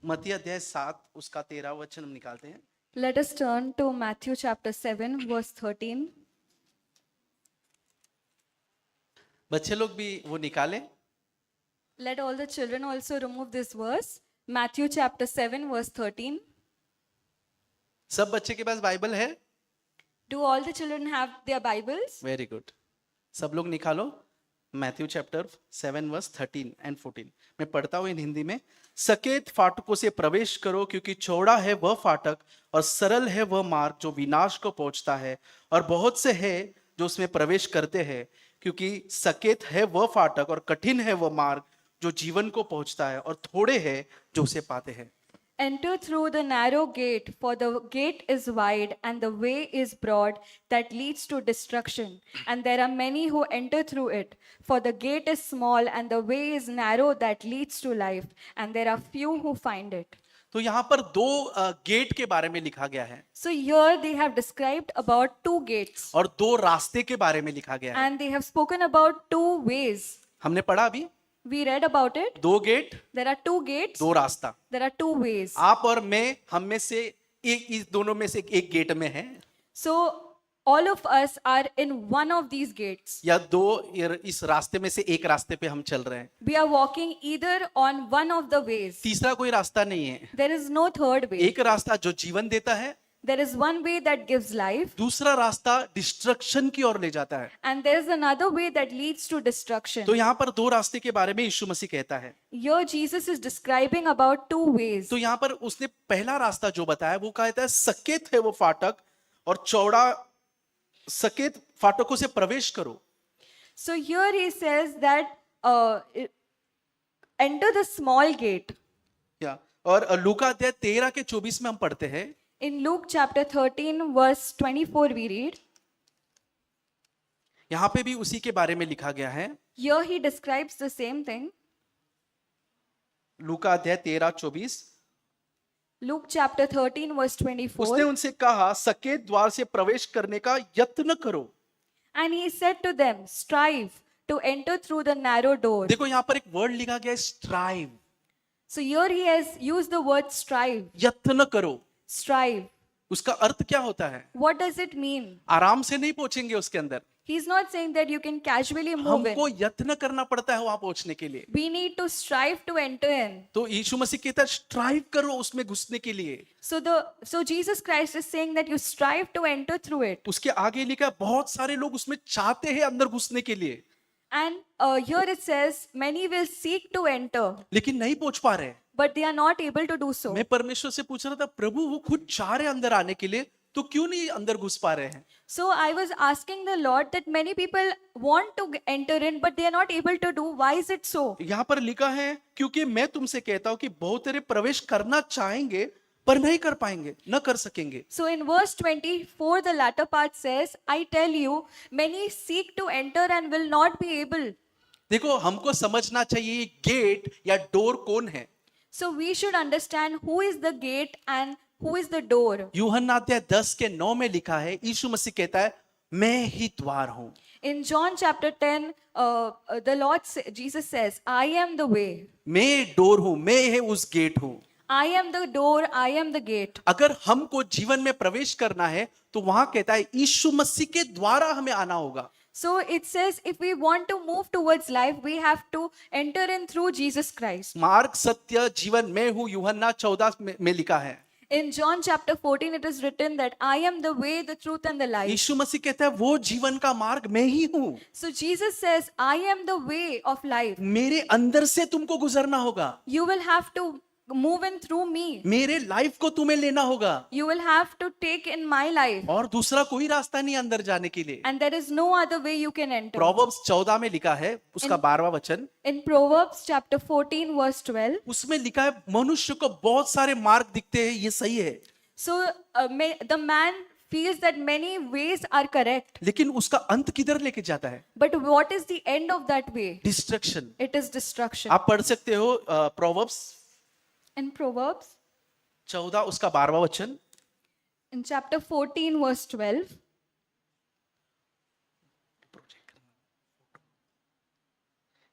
मत्ती अध्याय 7 उसका 13 वचन हम निकालते हैं। Let us turn to Matthew chapter 7, verse 13. बच्चे लोग भी वो निकालें। Let all the children also remove this verse. Matthew chapter 7, verse 13. सब बच्चे के पास बाइबल है? Do all the children have their Bibles? Very good, सब लोग निकालो। मैथ्यू चैप्टर 7 वर्स 13 एंड 14 मैं पढ़ता हूं इन हिंदी में। सकेत फाटकों से प्रवेश करो, क्योंकि चौड़ा है वह फाटक और सरल है वह मार्ग जो विनाश को पहुंचता है, और बहुत से हैं जो उसमें प्रवेश करते हैं। क्योंकि सकेत है वह फाटक और कठिन है वह मार्ग जो जीवन को पहुंचता है, और थोड़े हैं जो उसे पाते हैं। Enter through the narrow gate, for the gate is wide and the way is broad that leads to destruction, and there are many who enter through it. For the gate is small and the way is narrow that leads to life, and there are few who find it. तो यहाँ पर दो gate के बारे में लिखा गया है, So here they have described about two gates, और दो रास्ते के बारे में लिखा गया है। and they have spoken about two ways. हमने पढ़ा अभी, We read about it. दो gate There are two gates, दो रास्ता। there are two ways. आप और मैं, हम में से एक इस दोनों में से एक गेट में है, So all of us are in one of these gates. या दो इस रास्ते में से एक रास्ते पे हम चल रहे हैं। We are walking either on one of the ways. तीसरा कोई रास्ता नहीं है। There is no third way. एक रास्ता जो जीवन देता है, There is one way that gives life, दूसरा रास्ता डिस्ट्रक्शन की ओर ले जाता है। and there is another way that leads to destruction. तो यहाँ पर दो रास्ते के बारे में यीशु मसीह कहता है। Here Jesus is describing about two ways. तो यहाँ पर उसने पहला रास्ता जो बताया वो कहता है सकेत है वो फाटक और चौड़ा, सकेत फाटकों से प्रवेश करो। So here he says that enter the small gate. या और लूका अध्याय 13 के 24 में हम पढ़ते हैं, In Luke chapter 13 verse 24 we read, यहाँ पे भी उसी के बारे में लिखा गया है। here he describes the same thing. लूका अध्याय 13:24, Luke chapter 13 verse उसने 24. उनसे कहा सकेत द्वार से प्रवेश करने का यत्न करो। And he said to them, strive to enter through the narrow door. देखो यहाँ पर एक वर्ड लिखा गया है strive, So here he has used the word strive. यत्न करो। Strive. उसका अर्थ क्या होता है? What does it mean? आराम से नहीं पहुंचेंगे उसके अंदर, He's not saying that you can casually move in. हमको यत्न करना पड़ता है वहां पहुंचने के लिए। We need to strive to enter in. तो यीशु मसीह कहता है स्ट्राइव करो उसमें घुसने के लिए। So Jesus Christ is saying that you strive to enter through it. उसके आगे लिखा है बहुत सारे लोग उसमें चाहते हैं अंदर घुसने के लिए, And here it says many will seek to enter, लेकिन नहीं पहुंच पा रहे। but they are not able to do so. मैं परमेश्वर से पूछ रहा था प्रभु वो खुद चाह रहे अंदर आने के लिए, तो क्यों नहीं अंदर घुस पा रहे हैं? So I was asking the Lord that many people want to enter in, but they are not able to do. Why is it so? यहाँ पर लिखा है क्योंकि मैं तुमसे कहता हूं कि बहुत तेरे प्रवेश करना चाहेंगे पर नहीं कर पाएंगे, न कर सकेंगे। So in verse 24, the latter part says, I tell you, many seek to enter and will not be able. देखो हमको समझना चाहिए गेट या डोर कौन है। So we should understand who is the gate and who is the door. यूहन्ना अध्याय 10 के 9 में लिखा है, यीशु मसीह कहता है मैं ही द्वार हूं। In John chapter 10, Jesus says, I am the way. मैं डोर हूं, मैं है उस गेट हूं। I am the door, I am the gate. अगर हमको जीवन में प्रवेश करना है तो वहां कहता है यीशु मसीह के द्वारा हमें आना होगा। So it says if we want to move towards life, we have to enter in through Jesus Christ. मार्ग सत्य जीवन मैं हूं, यूहन्ना 14 में लिखा है। In John chapter 14, it is written that I am the way, the truth and the life. यीशु मसीह कहता है वो जीवन का मार्ग मैं ही हूं। So Jesus says, I am the way of life. मेरे अंदर से तुमको गुजरना होगा, You will have to move in through me. मेरे लाइफ को तुम्हें लेना होगा, You will have to take in my life. और दूसरा कोई रास्ता नहीं अंदर जाने के लिए। And there is no other way you can enter. Proverbs 14 में लिखा है, उसका 12वां वचन, In Proverbs chapter 14 verse 12, उसमें लिखा है मनुष्य को बहुत सारे मार्ग दिखते हैं, ये सही है, so the man feels that many ways are correct, लेकिन उसका अंत किधर लेके जाता है? but what is the end of that way? Destruction. It is destruction. आप पढ़ सकते हो प्रोवर्ब्स In Proverbs, 14 उसका 12वां वचन, in chapter 14 verse 12,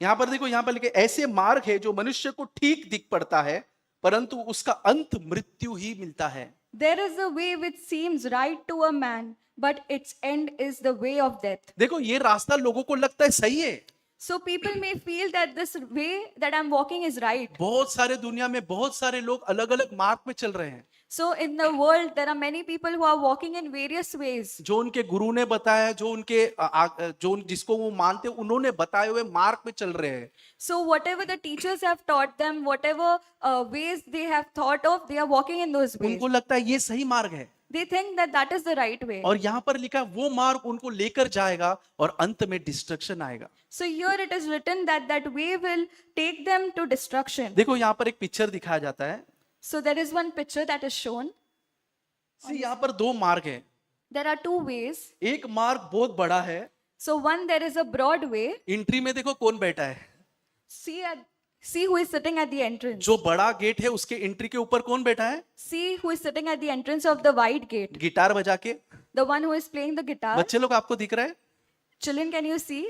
यहां पर देखो, यहां पर लिखे ऐसे मार्ग है जो मनुष्य को ठीक दिख पड़ता है परंतु उसका अंत मृत्यु ही मिलता है। There is a way which seems right to a man, but its end is the way of death. देखो ये रास्ता लोगों को लगता है सही है, So people may feel that this way that I'm walking is right. बहुत सारे दुनिया में बहुत सारे लोग अलग अलग मार्ग में चल रहे हैं, So in the world, there are many people who are walking in various ways. जो उनके गुरु ने बताया, जो उनके जो जिसको वो मानते उन्होंने बताए हुए मार्ग में चल रहे हैं। So whatever the teachers have taught them, whatever ways they have thought of, they are walking in those ways. उनको लगता है ये सही मार्ग है, They think that that is the right way. और यहाँ पर लिखा है वो मार्ग उनको लेकर जाएगा और अंत में डिस्ट्रक्शन आएगा। So here it is written that that way will take them to destruction. देखो यहाँ पर एक पिक्चर दिखाया जाता है। So there is one picture that is shown. यहाँ पर दो मार्ग है, There are two ways. एक मार्ग बहुत बड़ा है, So one, there is a broad way. Entry में देखो कौन बैठा है, See who is sitting at the entrance. जो बड़ा गेट है उसके एंट्री के ऊपर कौन बैठा है, See who is sitting at the entrance of the wide gate. Guitar बजा के। The one who is playing the guitar. बच्चे लोग आपको दिख रहा है, Children, can you see?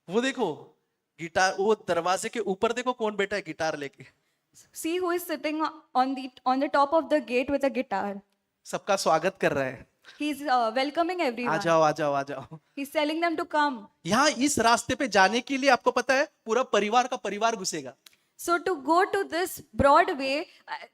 वो देखो गिटार, वो दरवाजे के ऊपर देखो कौन बैठा है गिटार लेके। See who is sitting on the top of the gate with a guitar. सबका स्वागत कर रहा है, He's welcoming आ everyone. जाओ आ जाओ आ जाओ। He's telling them to come. यहाँ इस रास्ते पे जाने के लिए आपको पता है पूरा परिवार का परिवार घुसेगा, So to go to this broad way,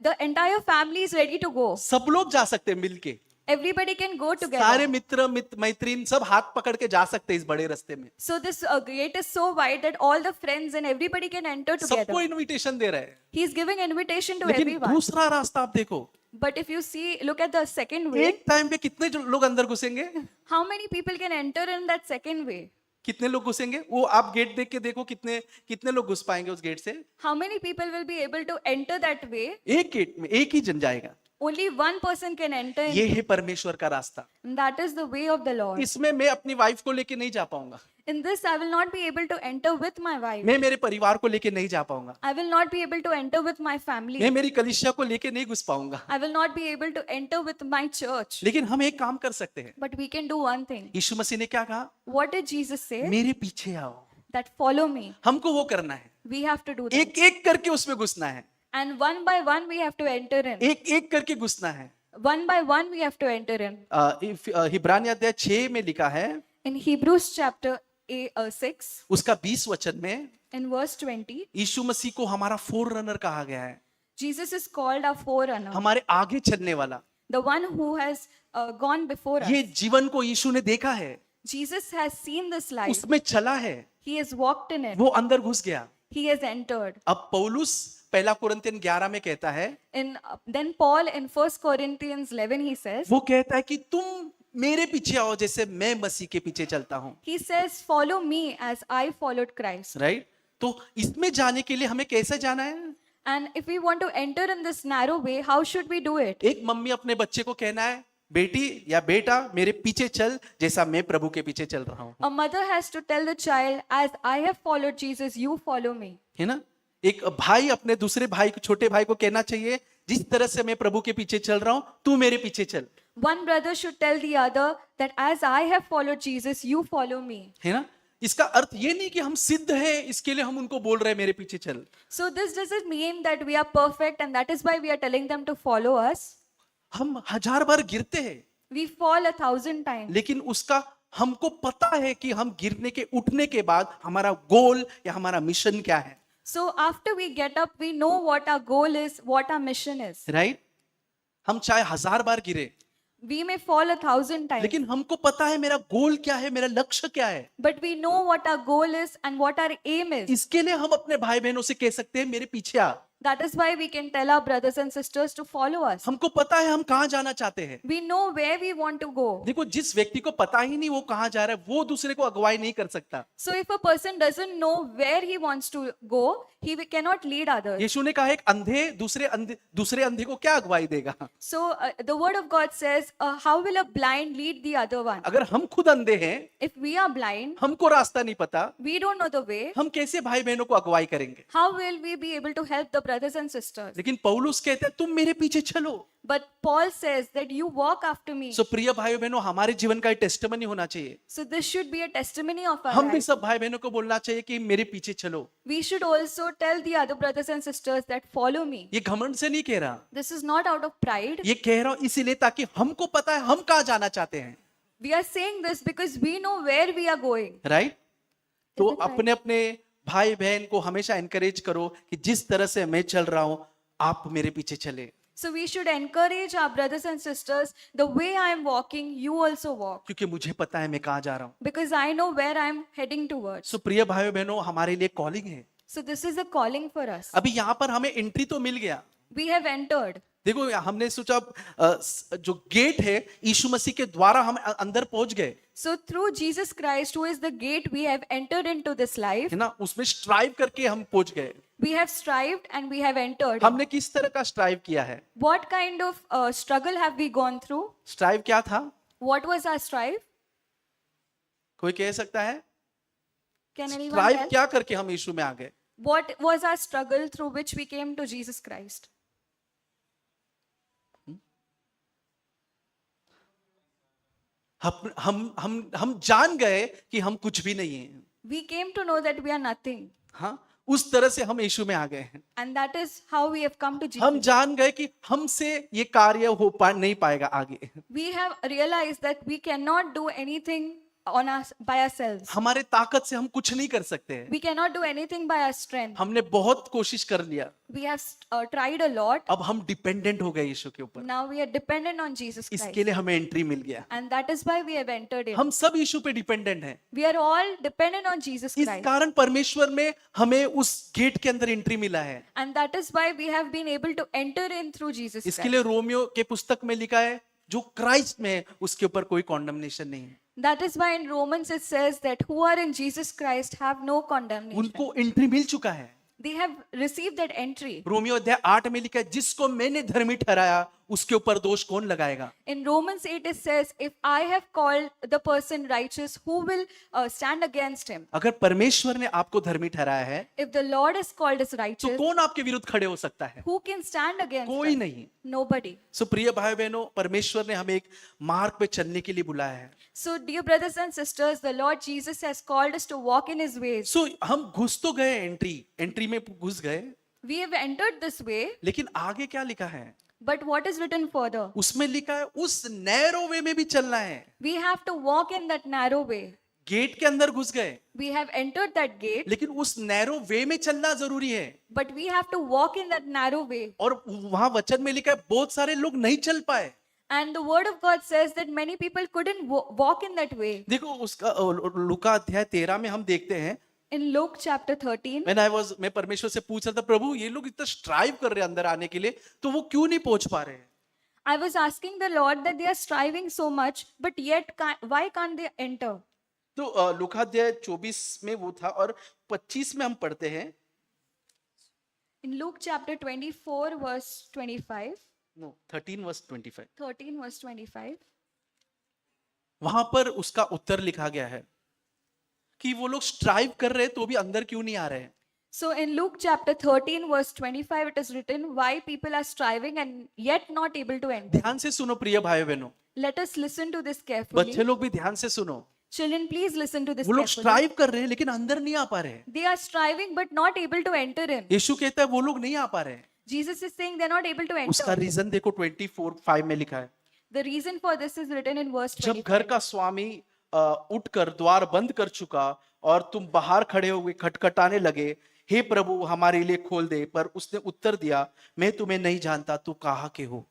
the entire family is ready to go. सब लोग जा सकते हैं मिलके, Everybody can go सारे together. मित्र मैत्रीन सब हाथ पकड़ के जा सकते हैं इस बड़े रास्ते में। So this gate is so wide that all the friends and everybody can enter सबको together. इनविटेशन दे रहा है, He's giving invitation to लेकिन everyone. दूसरा रास्ता आप देखो, But if you see, look at the second way. एक टाइम पे कितने लोग अंदर घुसेंगे, How many people can enter in that second way? कितने लोग घुसेंगे, वो आप गेट देख के देखो कितने कितने लोग घुस पाएंगे उस गेट से। How many people will be able to enter that way? एक गेट में एक ही जन जाएगा, Only one person can enter in. ये है परमेश्वर का रास्ता। And that is the way of the Lord. इसमें मैं अपनी वाइफ को लेके नहीं जा पाऊंगा, In this, I will not be able to enter with my wife. मैं मेरे परिवार को लेके नहीं जा पाऊंगा, I will not be able to enter with my family. मैं मेरी कलीसिया को लेके नहीं घुस पाऊंगा। I will not be able to enter with my church. लेकिन हम एक काम कर सकते हैं, But we can do one thing. यीशु मसीह ने क्या कहा, What did Jesus say? मेरे पीछे आओ। That follow me. हमको वो करना है, We have to do that. एक एक करके उसमें घुसना है, And one by one, we have to enter in. एक एक करके घुसना है। One by one, we have to enter in. हिब्रानी अध्याय 6 में लिखा है, In Hebrews chapter 6, उसका 20 वचन में in verse 20, यीशु मसीह को हमारा फोर रनर कहा गया है, Jesus is called our forerunner, हमारे आगे चलने वाला। the one who has gone before us. ये जीवन को यीशु ने देखा है, Jesus has seen this life. उसमें चला है, He has walked in it. वो अंदर घुस गया। He has entered. अब पौलुस पहला कुरिन्थियन 11 में कहता है, Then Paul in 1 Corinthians 11, he says, वो कहता है कि तुम मेरे पीछे आओ जैसे मैं मसीह के पीछे चलता हूँ, he says, follow me as I followed Christ. Right. तो इसमें जाने के लिए हमें कैसे जाना है, And if we want to enter in this narrow way, how should we do it? एक मम्मी अपने बच्चे को कहना है, बेटी या बेटा मेरे पीछे चल जैसा मैं प्रभु के पीछे चल रहा हूँ, A mother has to tell the child, as I have followed Jesus, you follow me. है ना। एक भाई अपने दूसरे भाई को, छोटे भाई को कहना चाहिए, जिस तरह से मैं प्रभु के पीछे चल रहा हूँ तू मेरे पीछे चल, One brother should tell the other that as I have followed Jesus, you follow me. है ना। इसका अर्थ ये नहीं कि हम सिद्ध हैं इसके लिए हम उनको बोल रहे हैं मेरे पीछे चल। So this doesn't mean that we are perfect and that is why we are telling them to follow us. हम 1000 बार गिरते हैं, We fall 1,000 times. लेकिन उसका हमको पता है कि हम गिरने के उठने के बाद हमारा गोल या हमारा मिशन क्या है, So after we get up, we know what our goal is, what our mission is. Right. हम चाहे 1000 बार गिरे, We may fall 1,000 times, लेकिन हमको पता है मेरा गोल क्या है, मेरा लक्ष्य क्या है। but we know what our goal is and what our aim is. इसके लिए हम अपने भाई बहनों से कह सकते हैं मेरे पीछे आ। That is why we can tell our brothers and sisters to follow us. हमको पता है हम कहाँ जाना चाहते हैं। We know where we want to go. देखो जिस व्यक्ति को पता ही नहीं वो कहाँ जा रहा है, वो दूसरे को अगुवाई नहीं कर सकता। So if a person doesn't know where he wants to go, he cannot lead others. यीशु ने कहा एक अंधे दूसरे अंधे को क्या अगुवाई देगा। So the word of God says, how will a blind lead the other one? अगर हम खुद अंधे हैं, If we are blind, हमको रास्ता नहीं पता, we don't know the way, हम कैसे भाई बहनों को अगुवाई करेंगे। how will we be able to help the brothers brothers and sisters. लेकिन पौलुस कहते हैं तुम मेरे पीछे चलो। But Paul says that you walk after me. सो प्रिय भाइयों बहनों, हमारे जीवन का टेस्टिमनी होना चाहिए। So this should be a testimony of our हम भी life. सब भाई बहनों को बोलना चाहिए कि मेरे पीछे चलो। We should also tell the other brothers and sisters that follow me. ये घमंड से नहीं कह रहा, This is not out of pride. ये कह रहा हूं इसीलिए ताकि हमको पता है हम कहाँ जाना चाहते हैं, We are saying this because we know where we are going. Right? तो it right? अपने अपने भाई बहन को हमेशा एनकरेज करो कि जिस तरह से मैं चल रहा हूं आप मेरे पीछे चले। So we should encourage our brothers and sisters, the way I am walking, you also walk. क्योंकि मुझे पता है मैं कहाँ जा रहा हूं। Because I know where I am heading towards. सो प्रिय भाइयों बहनों, हमारे लिए कॉलिंग है। So this is a calling for us. अभी यहाँ पर हमें एंट्री तो मिल गया। We have entered. देखो हमने सोचा जो गेट है यीशु मसीह के द्वारा हम अंदर पहुंच गए, So through Jesus Christ, who is the gate, we have entered into this life. है ना, उसमें स्ट्राइव करके हम पहुंच गए। We have strived and we have entered. हमने किस तरह का स्ट्राइव किया है? What kind of struggle have we gone through? Strive क्या था? What was our strive? कोई कह सकता है? Can anyone strive tell? क्या करके हम यीशु में आ गए? What was our struggle through which we came to Jesus Christ? हम जान गए कि हम कुछ भी नहीं है। We came to know that we are nothing. हाँ, उस तरह से हम यीशु में आ गए हैं। And that is how we have come to हम Jesus. जान गए कि हमसे ये कार्य नहीं पाएगा आगे। We have realized that we cannot do anything on us by ourselves. हमारे ताकत से हम कुछ नहीं कर सकते हैं। We cannot do anything by our strength. हमने बहुत कोशिश कर लिया, We have tried a lot. अब हम डिपेंडेंट हो गए यीशु के ऊपर। Now we are dependent on Jesus Christ. इसके लिए हमें एंट्री मिल गया। And that is why we have entered in. हम सब यीशु पे डिपेंडेंट हैं। We are all dependent on Jesus इस Christ. कारण परमेश्वर में हमें उस गेट के अंदर एंट्री मिला है। And that is why we have been able to enter in through Jesus इसके Christ. लिए रोमियो के पुस्तक में लिखा है जो क्राइस्ट में है उसके ऊपर कोई कॉन्डमनेशन नहीं है। That is why in Romans it says that who are in Jesus Christ have no condemnation. उनको एंट्री मिल चुका है। They have received that entry. Romeo अध्याय 8 में लिखा है जिसको मैंने धर्मी ठहराया उसके ऊपर दोष कौन लगाएगा? In Romans 8 it says, if I have called the person righteous, who will stand against him? अगर परमेश्वर ने आपको धर्मी ठहराया है If the Lord has called us तो righteous, कौन आपके विरुद्ध खड़े हो सकता है? who can stand against कोई us? नहीं। Nobody. सो प्रिय भाई बहनों, परमेश्वर ने हमें एक मार्ग पे चलने के लिए बुलाया है। So dear brothers and sisters, the Lord Jesus has called us to walk in his ways. सो हम घुस तो गए, एंट्री में घुस गए, We have entered this way, लेकिन आगे क्या लिखा है? but what is written further? उसमें लिखा है उस नैरो वे में भी चलना है। We have to walk in that narrow way. Gate के अंदर घुस गए, We have entered that gate, लेकिन उस नैरो वे में चलना जरूरी है। but we have to walk in that narrow way. और वहां वचन में लिखा है बहुत सारे लोग नहीं चल पाए। And the word of God says that many people couldn't walk in that way. देखो उसका लूका अध्याय 13 में हम देखते हैं, In Luke chapter 13, मैं परमेश्वर से पूछ रहा था प्रभु ये लोग इतना स्ट्राइव कर रहे हैं अंदर आने के लिए, तो वो क्यों नहीं पहुंच पा रहे हैं? I was asking the Lord that they are striving so much, but yet why can't they enter? तो लूका अध्याय 24 में वो था और 25 में हम पढ़ते हैं, In Luke chapter 24 verse 25, 13 verse 25, 13 verse 25, वहां पर उसका उत्तर लिखा गया है कि वो लोग स्ट्राइव कर रहे हैं तो भी अंदर क्यों नहीं आ रहे हैं? so in Luke chapter 13 verse 25 it is written why people are striving and yet not able to enter. ध्यान से सुनो प्रिय भाई बहनों, Let us listen to this carefully. बच्चे लोग भी ध्यान से सुनो। Children, please listen to this वो लोग carefully. स्ट्राइव कर रहे हैं लेकिन अंदर नहीं आ पा रहे हैं। They are striving but not able to enter in. यीशु कहता है वो लोग नहीं आ पा रहे हैं। Jesus is saying they're not able to उसका enter. रीजन देखो 24:5 में लिखा है, The reason for this is written in verse जब 25. घर का स्वामी उठकर द्वार बंद कर चुका और तुम बाहर खड़े हुए खटखटाने लगे, हे प्रभु हमारे लिए खोल दे, पर उसने उत्तर दिया मैं तुम्हें नहीं जानता, तू कहाँ के हो?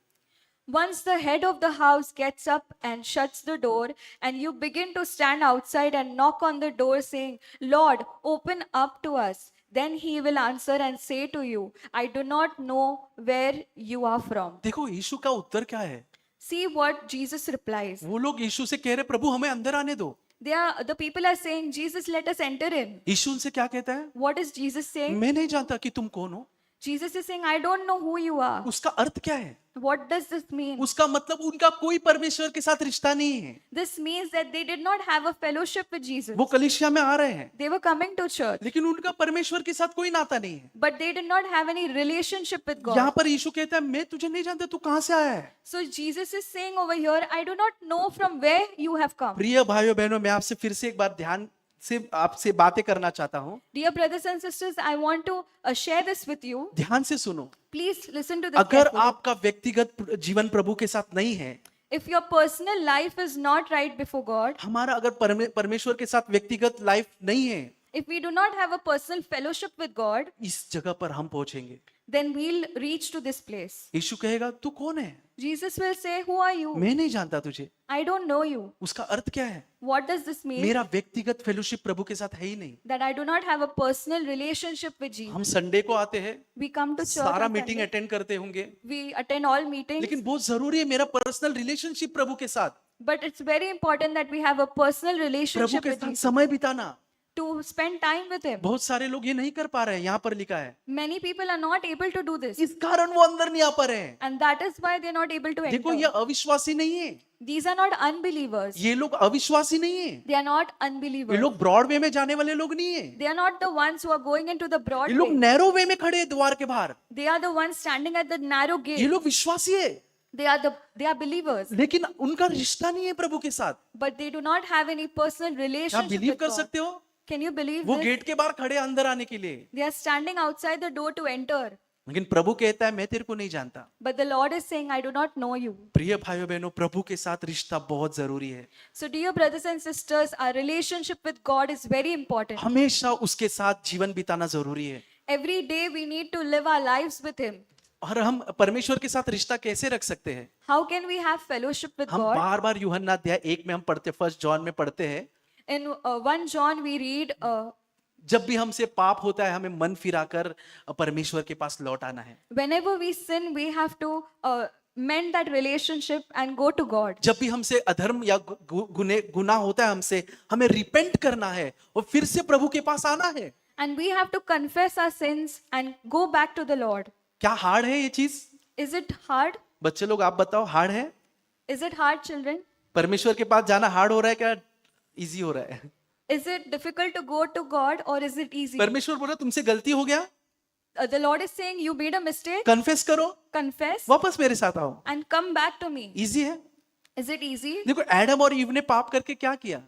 Once the head of the house gets up and shuts the door, and you begin to stand outside and knock on the door, saying, Lord, open up to us. Then he will answer and say to you, I do not know where you are from. देखो यीशु का उत्तर क्या है? See what Jesus replies. वो लोग यीशु से कह रहे प्रभु हमें अंदर आने दो। The people are saying, Jesus, let us enter in. यीशु उनसे क्या कहता है? What is Jesus saying? मैं नहीं जानता कि तुम कौन हो। Jesus is saying, I don't know who you are. उसका अर्थ क्या है? What does this mean? उसका मतलब उनका कोई परमेश्वर के साथ रिश्ता नहीं है। This means that they did not have a fellowship with Jesus. वो कलीसिया में आ रहे हैं, They were coming to church, लेकिन उनका परमेश्वर के साथ कोई नाता नहीं है। but they did not have any relationship with यहाँ God. पर यीशु कहता है मैं तुझे नहीं जानता, तू कहाँ से आया है। So Jesus is saying over here, I do not know from where you have come. प्रिय भाइयों बहनों, मैं आपसे फिर से एक बार ध्यान से आपसे बातें करना चाहता हूँ। Dear brothers and sisters, I want to share this with you. ध्यान से सुनो। Please listen to this अगर carefully. आपका व्यक्तिगत जीवन प्रभु के साथ नहीं है, If your personal life is not right before God, हमारा अगर परमेश्वर के साथ व्यक्तिगत लाइफ नहीं है, if we do not have a personal fellowship with God, इस जगह पर हम पहुंचेंगे। then we'll reach to this place. यीशु कहेगा तू कौन है, Jesus will say, Who are you? मैं नहीं जानता तुझे। I don't know you. उसका अर्थ क्या है? What does this mean? मेरा व्यक्तिगत फेलोशिप प्रभु के साथ है ही नहीं। That I do not have a personal relationship with Jesus. हम संडे को आते हैं, We come to church, सारा on मीटिंग Sunday. अटेंड करते होंगे, We attend all meetings, लेकिन बहुत जरूरी है मेरा पर्सनल रिलेशनशिप प्रभु के साथ, but it's very important that we have a personal Prabhu relationship के with साथ Jesus, समय बिताना। to spend time with Him. बहुत सारे लोग ये नहीं कर पा रहे हैं, यहाँ पर लिखा है, Many people are not able to do this, इस कारण वो अंदर नहीं आ पा रहे हैं। and that is why they're not able to देखो enter. ये अविश्वासी नहीं है, These are not unbelievers. ये लोग अविश्वासी नहीं है, They are not ये unbelievers. लोग ब्रॉडवे में जाने वाले लोग नहीं है, They are not the ones who are going into the broad ये लोग way. नैरो वे में खड़े हैं द्वार के बाहर। They are the ones standing at the narrow ये gate. लोग विश्वासी है, They are believers, लेकिन उनका रिश्ता नहीं है प्रभु के साथ। but they do not have any personal आप relationship बिलीव with कर God. सकते हो? Can you believe वो this? गेट के बाहर खड़े हैं अंदर आने के लिए, They are standing outside the door to enter, लेकिन प्रभु कहता है मैं तेरे को नहीं जानता। but the Lord is saying, I do not know you. प्रिय भाइयों बहनों, प्रभु के साथ रिश्ता बहुत जरूरी है। So, dear brothers and sisters, our relationship with God is very important. हमेशा उसके साथ जीवन बिताना जरूरी है। Every day we need to live our lives with Him. और हम परमेश्वर के साथ रिश्ता कैसे रख सकते हैं? How can we have fellowship with हम God? बार बार यूहन्ना अध्याय 1 में हम पढ़ते, फर्स्ट जॉन में पढ़ते हैं, In 1 John we read, जब भी हमसे पाप होता है हमें मन फिराकर परमेश्वर के पास लौट आना है। whenever we sin, we have to mend that relationship and go to God. जब भी हमसे अधर्म या गुनाह होता है हमसे, हमें रिपेंट करना है और फिर से प्रभु के पास आना है। And we have to confess our sins and go back to the Lord. क्या हार्ड है ये चीज? Is it hard? बच्चे लोग आप बताओ, हार्ड है? Is it hard, children? परमेश्वर के पास जाना हार्ड हो रहा है क्या इजी हो रहा है? Is it difficult to go to God or is it easy? परमेश्वर बोला तुमसे गलती हो गया, The Lord is saying, you made a mistake, confess करो, confess वापस मेरे साथ आओ। and come back to me. Easy है। Is it easy? देखो एडम और ईव ने पाप करके क्या किया?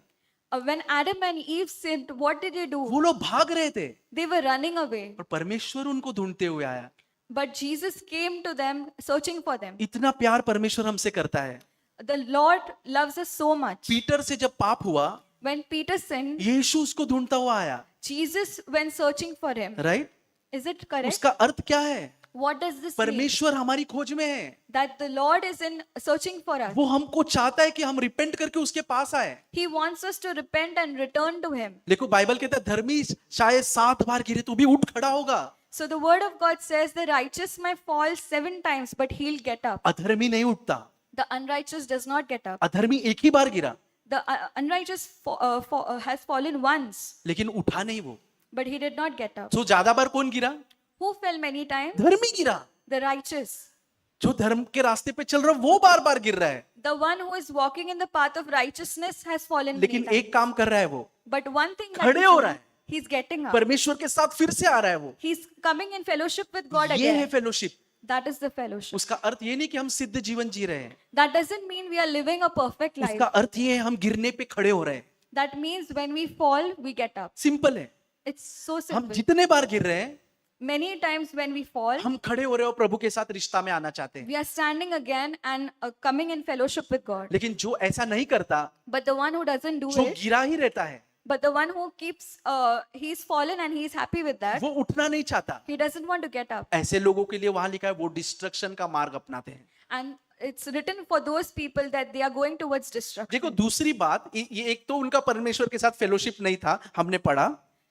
When Adam and Eve sinned, what did they do? वो लोग भाग रहे थे They were running away. और परमेश्वर उनको ढूंढते हुए आया। But Jesus came to them, searching for them. इतना प्यार परमेश्वर हमसे करता है। The Lord loves us so much. Peter से जब पाप हुआ, When Peter sinned, यीशु उसको ढूंढता हुआ आया, Jesus went searching for him. Right? Is it correct? उसका अर्थ क्या है? What does this mean? परमेश्वर हमारी खोज में है, That the Lord is in searching for us. वो हमको चाहता है कि हम रिपेंट करके उसके पास आए। He wants us to repent and return to Him. देखो बाइबल कहता है धर्मी शायद 7 बार गिरे तो भी उठ खड़ा होगा, So the Word of God says the righteous may fall 7 times, but he'll get up. अधर्मी नहीं उठता। The unrighteous does not get up. अधर्मी एक ही बार गिरा, The unrighteous has fallen once, लेकिन उठा नहीं वो। but he did not get up. जो ज्यादा बार कौन गिरा? Who fell many times? धर्मी गिरा। The righteous. जो धर्म के रास्ते पे चल रहा है वो बार बार गिर रहा है, The one who is walking in the path of righteousness has fallen many लेकिन times. एक काम कर रहा है वो, But one thing that खड़े हो रहा है, he's getting up. परमेश्वर के साथ फिर से आ रहा है वो। He's coming in fellowship with God ये है again. Fellowship. That is the fellowship. उसका अर्थ ये नहीं कि हम सिद्ध जीवन जी रहे हैं, That doesn't mean we are living a perfect life. उसका अर्थ ये है हम गिरने पे खड़े हो रहे हैं। That means when we fall, we get up. Simple है, It's so हम simple. जितने बार गिर रहे हैं Many times when we fall, हम खड़े हो रहे हैं और प्रभु के साथ रिश्ता में आना चाहते हैं। we are standing again and coming in fellowship with God. लेकिन जो ऐसा नहीं करता, But the one who doesn't do जो it, गिरा ही रहता है, but the one who keeps, he's fallen and he's happy with that, वो उठना नहीं चाहता, he doesn't want to get up. ऐसे लोगों के लिए वहां लिखा है वो डिस्ट्रक्शन का मार्ग अपनाते हैं। And it's written for those people that they are going towards destruction. देखो दूसरी बात, ये एक तो उनका परमेश्वर के साथ फेलोशिप नहीं था, हमने पढ़ा,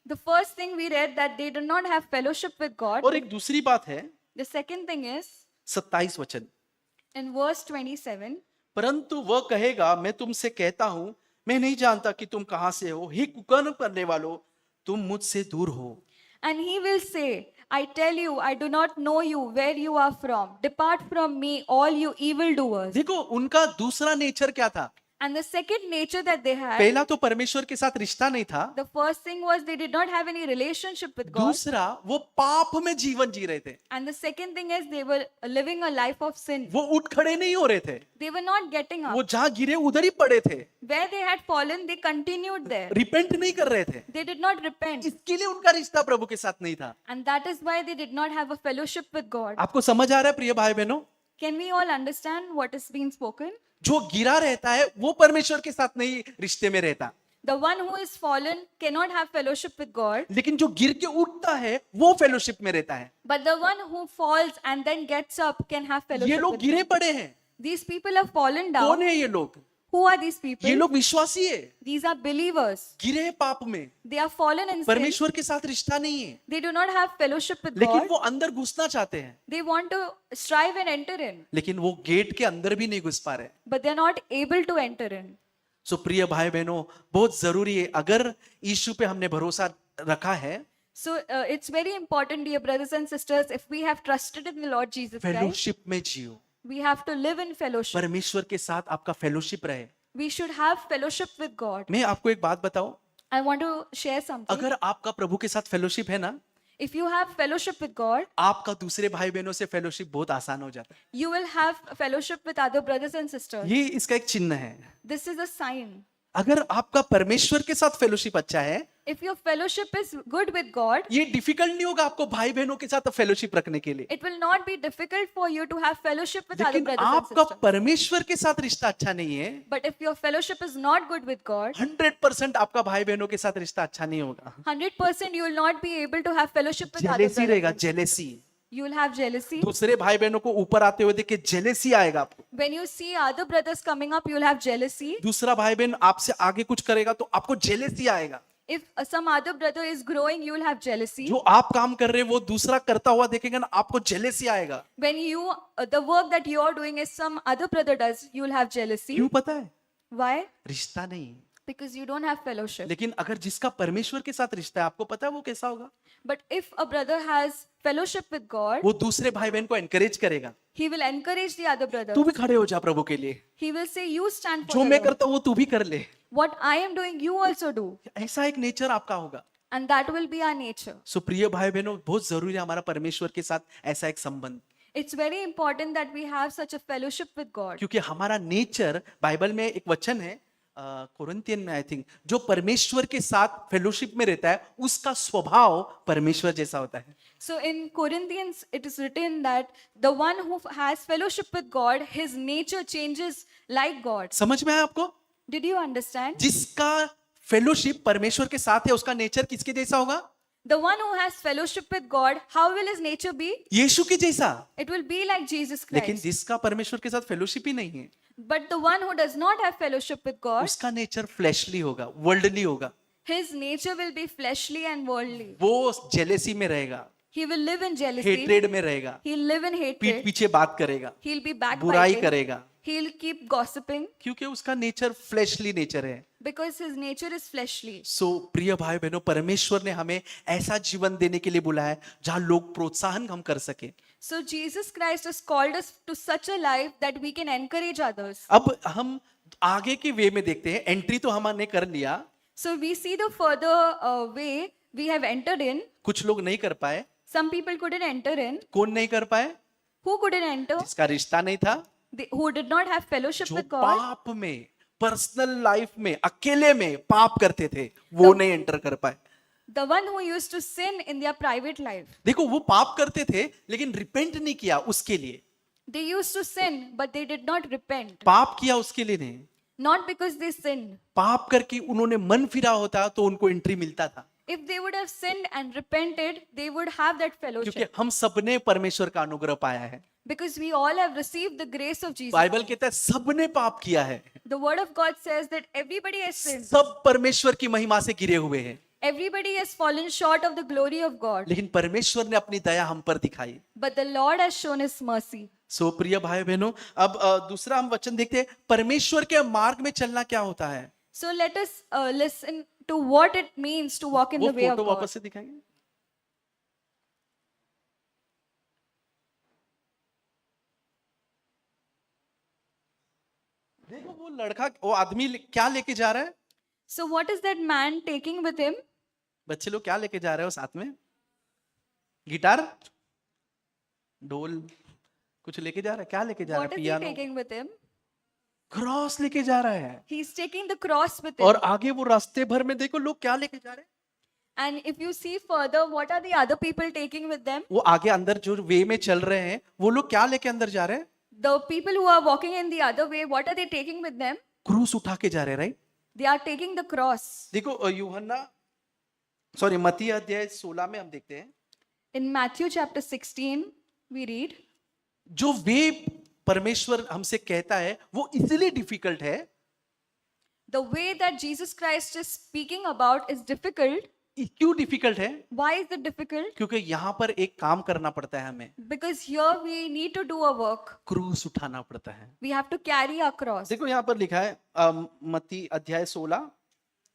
The first thing we read that they did not have fellowship with God. और एक दूसरी बात है The second thing is 27 वचन, in verse 27, परंतु वह कहेगा मैं तुमसे कहता हूं मैं नहीं जानता कि तुम कहां से हो, हे कुकर्म करने वालों तुम मुझसे दूर हो। and he will say, I tell you, I do not know you where you are from. Depart from me, all you evildoers. देखो उनका दूसरा नेचर क्या था? And the second nature that they had, पहला तो परमेश्वर के साथ रिश्ता नहीं था, the first thing was they did not have any relationship with God. दूसरा वो पाप में जीवन जी रहे थे, And the second thing is they were living a life of sin. वो उठ खड़े नहीं हो रहे थे, They were not getting वो up. जहां गिरे उधर ही पड़े थे, Where they had fallen, they continued there. Repent नहीं कर रहे थे, They did not repent. इसके लिए उनका रिश्ता प्रभु के साथ नहीं था। And that is why they did not have a fellowship with God. आपको समझ आ रहा है प्रिय भाई बहनों? Can we all understand what is being spoken? जो गिरा रहता है वो परमेश्वर के साथ नहीं रिश्ते में रहता, The one who is fallen cannot have fellowship with God, लेकिन जो गिर के उठता है वो फेलोशिप में रहता है। but the one who falls and then gets up can have ये fellowship लोग with गिरे God. पड़े हैं, These people have fallen कौन down. है ये लोग? Who are these ये people? लोग विश्वासी है, These are believers. गिरे हैं पाप में, They are fallen in sin. परमेश्वर के साथ रिश्ता नहीं है, They do not have fellowship with लेकिन God. वो अंदर घुसना चाहते हैं, They want to strive and enter in, लेकिन वो गेट के अंदर भी नहीं घुस पा रहे। but they're not able to enter in. सो प्रिय भाई बहनों, बहुत जरूरी है, अगर यीशु पे हमने भरोसा रखा है, So it's very important, dear brothers and sisters, if we have trusted in the Lord Jesus Christ, fellowship में जियो, we have to live in fellowship. परमेश्वर के साथ आपका फेलोशिप रहे। We should have fellowship with God. मैं आपको एक बात बताऊं, I want to share something. अगर आपका प्रभु के साथ फेलोशिप है ना, If you have fellowship with God, आपका दूसरे भाई बहनों से फेलोशिप बहुत आसान हो जाता है। you will have fellowship with other brothers and sisters. ये इसका एक चिन्ह है। This is a sign. अगर आपका परमेश्वर के साथ फेलोशिप अच्छा है, If your fellowship is good with God, ये डिफिकल्ट नहीं होगा आपको भाई बहनों के साथ फेलोशिप रखने के लिए। it will not be difficult for you to have fellowship with other लेकिन brothers and आपका sisters. परमेश्वर के साथ रिश्ता अच्छा नहीं है, But if your fellowship is not good with God, 100% आपका भाई बहनों के साथ रिश्ता अच्छा नहीं होगा। 100% you will not be able to have fellowship with other jealousy brothers. रहेगा, jealousy. You will have jealousy. दूसरे भाई बहनों को ऊपर आते हुए देख के जेलेसी आएगा आपको। When you see other brothers coming up, you will have jealousy. दूसरा भाई बहन आपसे आगे कुछ करेगा तो आपको जेलेसी आएगा। If some other brother is growing, you will have jealousy. जो आप काम कर रहे हैं वो दूसरा करता हुआ देखेगा ना, आपको जेलेसी आएगा। When the work that you are doing is some other brother does, you will have jealousy. क्यों पता है? Why? रिश्ता नहीं। Because you don't have fellowship. लेकिन अगर जिसका परमेश्वर के साथ रिश्ता है, आपको पता है वो कैसा होगा? But if a brother has fellowship with God, वो दूसरे भाई बहन को एनकरेज करेगा, he will encourage the other brother. तू भी खड़े हो जा प्रभु के लिए, He will say, you stand for जो the मैं Lord. करता हूँ वो तू भी कर ले। What I am doing, you also do. ऐसा एक नेचर आपका होगा। And that will be our nature. सो प्रिय भाई बहनों, बहुत जरूरी है हमारा परमेश्वर के साथ ऐसा एक संबंध, It's very important that we have such a fellowship with God. क्योंकि हमारा नेचर, बाइबल में एक वचन है कोरिन्थियन में आई थिंक, जो परमेश्वर के साथ फेलोशिप में रहता है उसका स्वभाव परमेश्वर जैसा होता है। So in Corinthians, it is written that the one who has fellowship with God, his nature changes like God. समझ में आया आपको? Did you understand? जिसका फेलोशिप परमेश्वर के साथ है उसका नेचर किसके जैसा होगा? The one who has fellowship with God, how will his nature be? यीशु के जैसा। It will be like Jesus लेकिन Christ. जिसका परमेश्वर के साथ फेलोशिप ही नहीं है, But the one who does not have fellowship with God, उसका नेचर फ्लैशली होगा, वर्ल्डली होगा। his nature will be fleshly and worldly. वो जेलेसी में रहेगा, He will live in jealousy. Hatred में रहेगा, He'll live in पीठ hatred. पीछे बात करेगा, He'll be बुराई backbiting. करेगा, He'll keep gossiping क्योंकि उसका नेचर फ्लैशली नेचर है। because his nature is fleshly. सो प्रिय भाई बहनों, परमेश्वर ने हमें ऐसा जीवन देने के लिए बुलाया है जहां लोग प्रोत्साहन हम कर सके। So Jesus Christ has called us to such a life that we can encourage others. अब हम आगे के वे में देखते हैं, एंट्री तो हमने कर लिया, So we see the further way we have entered in. कुछ लोग नहीं कर पाए। Some people couldn't enter in. कौन नहीं कर पाए? Who couldn't enter? जिसका रिश्ता नहीं था, Who did not have fellowship जो with God. पाप में, पर्सनल लाइफ में, अकेले में पाप करते थे, वो नहीं एंटर कर पाए। The one who used to sin in their private life. देखो वो पाप करते थे लेकिन रिपेंट नहीं किया उसके लिए, They used to sin, but they did not repent. पाप किया उसके लिए नहीं, Not because they sinned. पाप करके उन्होंने मन फिरा होता तो उनको एंट्री मिलता था। If they would have sinned and repented, they would have that क्योंकि fellowship. हम सबने परमेश्वर का अनुग्रह पाया है। Because we all have received the grace of Jesus. Bible कहता है सबने पाप किया है, The word of God says that everybody has sinned. सब परमेश्वर की महिमा से गिरे हुए हैं, Everybody has fallen short of the glory of God. लेकिन परमेश्वर ने अपनी दया हम पर दिखाई। But the Lord has shown his mercy. सो प्रिय भाई बहनों, अब दूसरा हम वचन देखते हैं, परमेश्वर के मार्ग में चलना क्या होता है। So let us listen to what it means to walk in वो the way of photo God. वापस से दिखाएंगे। देखो वो लड़का, वो आदमी क्या लेके जा रहा है? So, what is that man taking with him? बच्चे लोग क्या लेके जा रहे हो साथ में? गिटार, ढोल, कुछ लेके जा रहा है? क्या लेके जा रहा What है? is he piano, taking with him? Cross लेके जा रहा है। He's taking the cross with him. और आगे वो रास्ते भर में देखो लोग क्या लेके जा रहे हैं। And if you see further, what are the other people taking with them? वो आगे अंदर जो वे में चल रहे हैं, वो लोग क्या लेके अंदर जा रहे हैं? The people who are walking in the other way, what are they taking with them? क्रूस उठा के जा रहे हैं, right? They are taking the cross. देखो यूहन्ना, सॉरी, मत्ती अध्याय 16 में हम देखते हैं In Matthew chapter 16, we read, जो वे परमेश्वर हमसे कहता है वो इसलिए डिफिकल्ट है। the way that Jesus Christ is speaking about is difficult. क्यों डिफिकल्ट है? Why is it difficult? क्योंकि यहाँ पर एक काम करना पड़ता है, हमें Because here we need to do a work. क्रूस उठाना पड़ता है। We have to carry our cross. देखो यहाँ पर लिखा है मत्ती अध्याय 16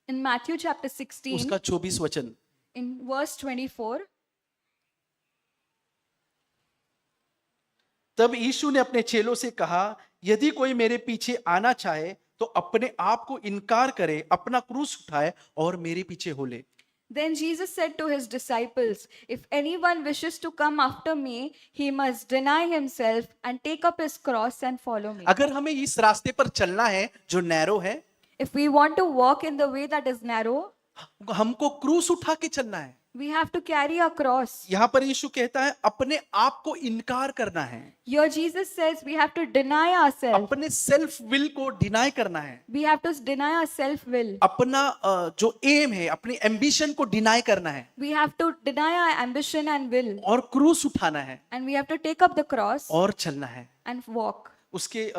In Matthew chapter 16, उसका 24 वचन, in verse 24, तब यीशु ने अपने चेलों से कहा, यदि कोई मेरे पीछे आना चाहे तो अपने आप को इनकार करे, अपना क्रूस उठाए और मेरे पीछे हो ले। then Jesus said to his disciples, if anyone wishes to come after me, he must deny himself and take up his cross and follow me. अगर हमें इस रास्ते पर चलना है जो नैरो है, If we want to walk in the way that is narrow, हमको क्रूस उठा के चलना है। we have to carry our cross. यहाँ पर यीशु कहता है अपने आप को इनकार करना है, Here Jesus says we have to deny ourselves. अपने सेल्फ विल को डिनाई करना है, We have to deny our self-will. अपना जो एम है, अपनी एम्बिशन को डिनाई करना है We have to deny our ambition and will. और क्रूस उठाना है And we have to take up the cross और चलना है। and walk. उसके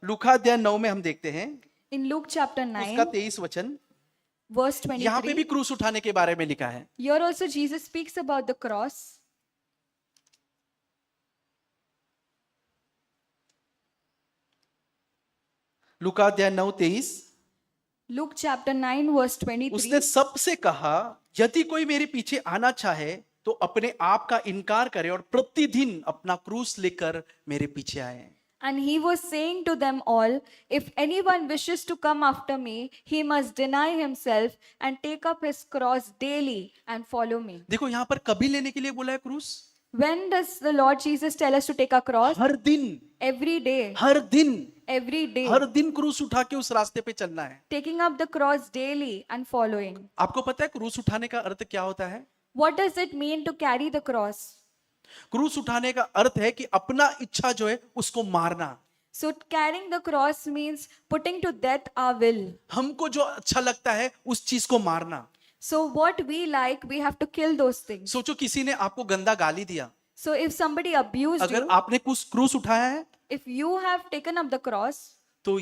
लूका अध्याय 9 में हम देखते हैं In Luke chapter उसका 9, 23 वचन, verse यहाँ पे भी 23, क्रूस उठाने के बारे में लिखा है। here also Jesus speaks about the cross. लूका अध्याय 9:23, Luke chapter 9, verse उसने 23. सबसे कहा, यदि कोई मेरे पीछे आना चाहे तो अपने आप का इनकार करे और प्रतिदिन अपना क्रूस लेकर मेरे पीछे आए। And he was saying to them all, if anyone wishes to come after me, he must deny himself and take up his cross daily and follow me. देखो यहाँ पर कभी लेने के लिए बोला है क्रूस? When does the Lord Jesus tell us to take our cross? हर दिन, Every day. हर दिन, Every day. हर दिन क्रूस उठा के उस रास्ते पे चलना है। Taking up the cross daily and following. आपको पता है क्रूस उठाने का अर्थ क्या होता है? What does it mean to carry the cross? क्रूस उठाने का अर्थ है कि अपना इच्छा जो है उसको मारना। So carrying the cross means putting to death our will. हमको जो अच्छा लगता है उस चीज को मारना। So what we like, we have to kill those things. सोचो किसी ने आपको गंदा गाली दिया, So if somebody abused अगर you, आपने कुछ क्रूस उठाया है if you have taken up the cross, तो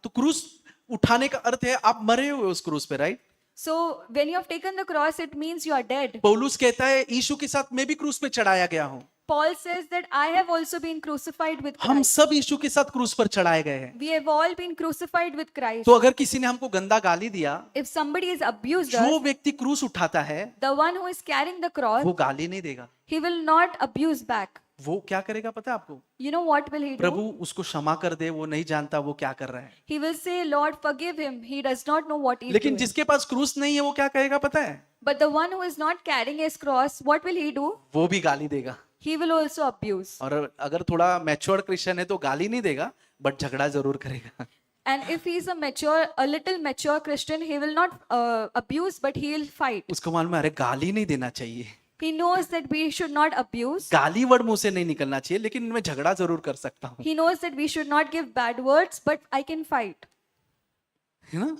तो क्रूस उठाने का अर्थ है आप मरे हुए उस क्रूस पे, right? so when you have taken the cross, it means you are dead. पौलुस कहता है यीशु के साथ मैं भी क्रूस पे चढ़ाया गया हूँ। Paul says that I have also been crucified with हम Christ. सब यीशु के साथ क्रूस पर चढ़ाए गए हैं। We have all been crucified with Christ. तो अगर किसी ने हमको गंदा गाली दिया, If somebody is abused जो us, व्यक्ति क्रूस उठाता है the one who is carrying the cross, वो गाली नहीं देगा। he will not abuse back. वो क्या करेगा पता है आपको? You know what will he do? प्रभु उसको क्षमा कर दे, वो नहीं जानता वो क्या कर रहा है। He will say, Lord, forgive him. He does not know what he is लेकिन doing. जिसके पास क्रूस नहीं है वो क्या कहेगा पता है? But the one who is not carrying his cross, what will he do? वो भी गाली देगा। He will also abuse. और अगर थोड़ा मैच्योर क्रिश्चियन है तो गाली नहीं देगा, बट झगड़ा जरूर करेगा। And if he is a little mature Christian, he will not abuse, but he will fight. उसको मालूम है अरे गाली नहीं देना चाहिए, He knows that we should not abuse. गाली वर्ड मुंह से नहीं निकलना चाहिए, लेकिन मैं झगड़ा जरूर कर सकता हूँ, He knows that we should not give bad words, but I can fight. है ना?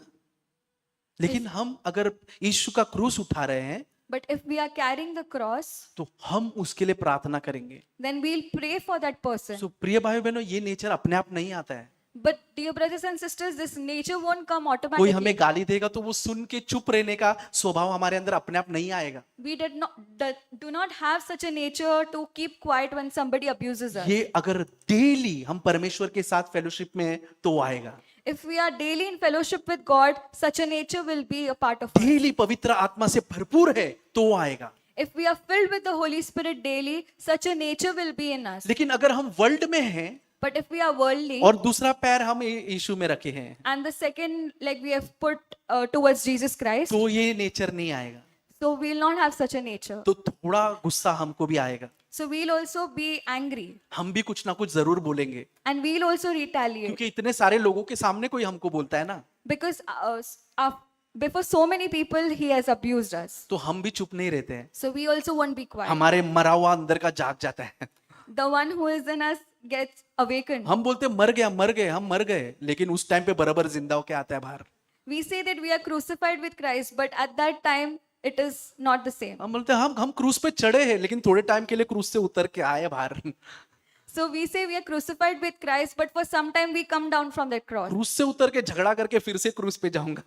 लेकिन हम अगर यीशु का क्रूस उठा रहे हैं But if we are carrying the cross, तो हम उसके लिए प्रार्थना करेंगे। then we'll pray for that person. सो प्रिय भाई बहनों, ये नेचर अपने आप नहीं आता है। But dear brothers and sisters, this nature won't come कोई automatically. हमें गाली देगा तो वो सुन के चुप रहने का स्वभाव हमारे अंदर अपने आप नहीं आएगा। We do not have such a nature to keep quiet when somebody abuses us. ये अगर डेली हम परमेश्वर के साथ फेलोशिप में हैं तो वो आएगा। If we are daily in fellowship with God, such a nature will be a part of us. Daily पवित्र आत्मा से भरपूर है तो वो आएगा। If we are filled with the Holy Spirit daily, such a nature will be in us. लेकिन अगर हम वर्ल्ड में हैं But if we are worldly, और दूसरा पैर हम यीशु में रखे हैं, and the second leg we have put towards Jesus Christ, तो ये नेचर नहीं आएगा, so we'll not have such a nature. तो थोड़ा गुस्सा हमको भी आएगा, So we'll also be angry, हम भी कुछ ना कुछ जरूर बोलेंगे, and we'll also retaliate, क्योंकि इतने सारे लोगों के सामने कोई हमको बोलता है ना, because before so many people he has abused us. तो हम भी चुप नहीं रहते हैं, So we also won't be quiet. हमारे मरा हुआ अंदर का जाग जाता है, The one who is in us gets awakened. हम बोलते हैं, मर गए, हम मर गए, लेकिन उस टाइम पे बराबर जिंदा होके आता है बाहर। We say that we are crucified with Christ, but at that time it is not the same. हम बोलते हैं हम क्रूस पे चढ़े हैं, लेकिन थोड़े टाइम के लिए क्रूस से उतर के आए बाहर। So we say we are crucified with Christ, but for some time we come down from that cross. क्रूस से उतर के झगड़ा करके फिर से क्रूस पे जाऊंगा।